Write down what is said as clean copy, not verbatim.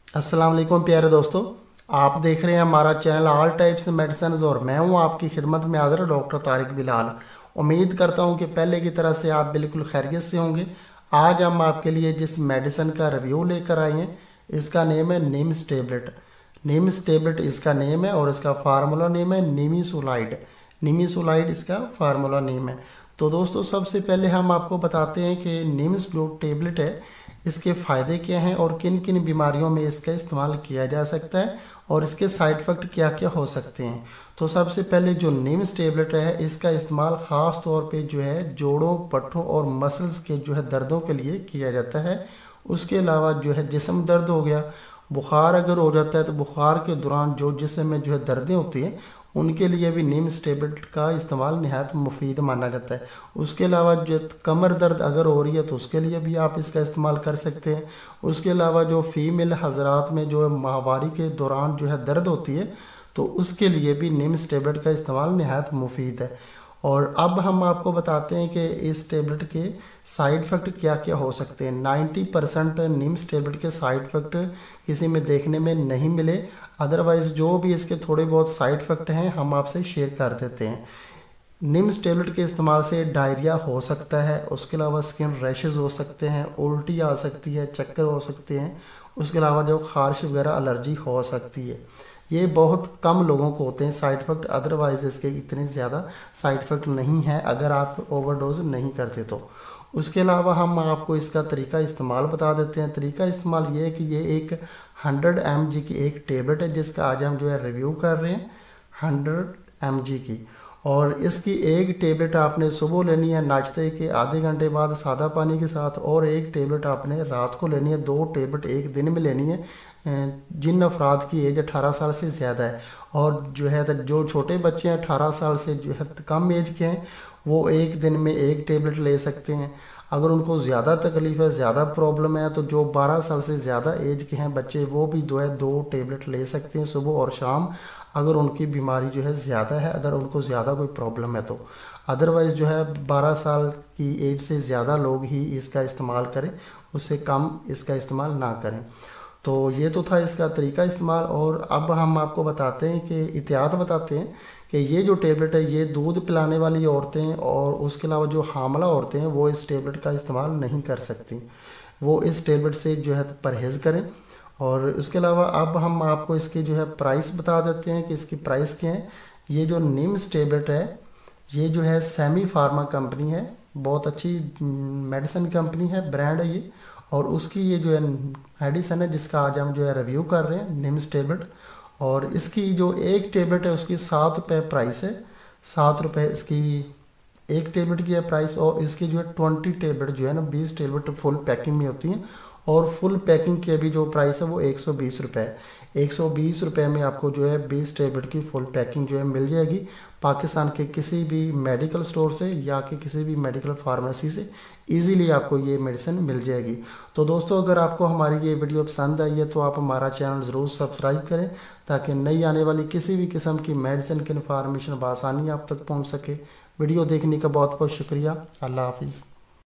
अस्सलाम वालेकुम प्यारे दोस्तों। आप देख रहे हैं हमारा चैनल ऑल टाइप्स मेडिसिन और मैं हूं आपकी खिदमत में हाजिर डॉक्टर तारिक बिलाल। उम्मीद करता हूं कि पहले की तरह से आप बिल्कुल खैरियत से होंगे। आज हम आपके लिए जिस मेडिसिन का रिव्यू लेकर आए हैं इसका नेम है निम्स टेबलेट। निम्स टेबलेट इसका नेम है और इसका फार्मूला नेम है निमिसोलाइड। निमिसोलाइड इसका फार्मूला नेम है। तो दोस्तों सबसे पहले हम आपको बताते हैं कि निम्स जो टेबलेट है इसके फ़ायदे क्या हैं और किन किन बीमारियों में इसका इस्तेमाल किया जा सकता है और इसके साइड इफ़ेक्ट क्या क्या हो सकते हैं। तो सबसे पहले जो निम्स टेबलेट है इसका इस्तेमाल ख़ास तौर पे जो है जोड़ों पट्टों और मसल्स के जो है दर्दों के लिए किया जाता है। उसके अलावा जो है जिस्म दर्द हो गया, बुखार अगर हो जाता है तो बुखार के दौरान जो जिस्म में जो है दर्दें होती हैं उनके लिए भी निम्स टेबलेट का इस्तेमाल नहायत मुफीद माना जाता है। उसके अलावा जो कमर दर्द अगर हो रही है तो उसके लिए भी आप इसका इस्तेमाल कर सकते हैं। उसके अलावा जो फीमेल हजरात में जो माहवारी के दौरान जो है दर्द होती है तो उसके लिए भी निम्स टेबलेट का इस्तेमाल नहायत मुफीद है। और अब हम आपको बताते हैं कि इस टेबलेट के साइड इफ़ेक्ट क्या क्या हो सकते हैं। 90% निम्स टेबलेट के साइड इफ़ेक्ट किसी में देखने में नहीं मिले। अदरवाइज़ जो भी इसके थोड़े बहुत साइड इफ़ेक्ट हैं हम आपसे शेयर कर देते हैं। निम्स टेबलेट के इस्तेमाल से डायरिया हो सकता है, उसके अलावा स्किन रैशेज़ हो सकते हैं, उल्टी आ सकती है, चक्कर हो सकते हैं, उसके अलावा जो खारिश वगैरह एलर्जी हो सकती है। ये बहुत कम लोगों को होते हैं साइड इफ़ेक्ट, अदरवाइज इसके इतने ज़्यादा साइड इफ़ेक्ट नहीं है अगर आप ओवरडोज नहीं करते तो। उसके अलावा हम आपको इसका तरीका इस्तेमाल बता देते हैं। तरीका इस्तेमाल ये है कि ये एक 100 mg की एक टेबलेट है जिसका आज हम जो है रिव्यू कर रहे हैं 100 mg की। और इसकी एक टेबलेट आपने सुबह लेनी है नाश्ते के आधे घंटे बाद सादा पानी के साथ, और एक टेबलेट आपने रात को लेनी है। 2 टेबलेट एक दिन में लेनी है जिन अफराद की एज 18 साल से ज़्यादा है। और जो है जो छोटे बच्चे हैं 18 साल से जो है कम एज के हैं वो एक दिन में एक टेबलेट ले सकते हैं। अगर उनको ज़्यादा तकलीफ़ है, ज़्यादा प्रॉब्लम है तो जो 12 साल से ज़्यादा एज के हैं बच्चे वो भी जो है 2 टेबलेट ले सकते हैं सुबह और शाम, अगर उनकी बीमारी जो है ज़्यादा है, अगर उनको ज़्यादा कोई प्रॉब्लम है तो। अदरवाइज़ जो है 12 साल की एज से ज़्यादा लोग ही इसका इस्तेमाल करें, उससे कम इसका इस्तेमाल ना करें। तो ये तो था इसका तरीका इस्तेमाल। और अब हम आपको बताते हैं कि एहतियात बताते हैं कि ये जो टेबलेट है ये दूध पिलाने वाली औरतें और उसके अलावा जो हामला औरतें हैं वो इस टेबलेट का इस्तेमाल नहीं कर सकती, वो इस टेबलेट से जो है परहेज़ करें। और इसके अलावा अब हम आपको इसकी जो है प्राइस बता देते हैं कि इसकी प्राइस क्या है। ये जो निम्स टेबलेट है ये जो है सेमी फार्मा कंपनी है, बहुत अच्छी मेडिसिन कंपनी है, ब्रांड है ये। और उसकी ये जो है मेडिसिन है जिसका आज हम जो है रिव्यू कर रहे हैं निम्स टेबलेट। और इसकी जो एक टेबलेट है उसकी 7 रुपये प्राइस है, 7 रुपये इसकी एक टेबलेट की है प्राइस। और इसकी जो है 20 टेबलेट जो है ना 20 टेबलेट फुल पैकिंग में होती हैं और फुल पैकिंग की अभी जो प्राइस है वो 120 रुपये है। 120 रुपये में आपको जो है 20 टेबलेट की फुल पैकिंग जो है मिल जाएगी पाकिस्तान के किसी भी मेडिकल स्टोर से या कि किसी भी मेडिकल फार्मेसी से इजीली आपको ये मेडिसिन मिल जाएगी। तो दोस्तों अगर आपको हमारी ये वीडियो पसंद आई है तो आप हमारा चैनल ज़रूर सब्सक्राइब करें ताकि नई आने वाली किसी भी किस्म की मेडिसिन की इन्फॉर्मेशन बआसानी आप तक पहुँच सके। वीडियो देखने का बहुत बहुत शुक्रिया। अल्लाह हाफिज़।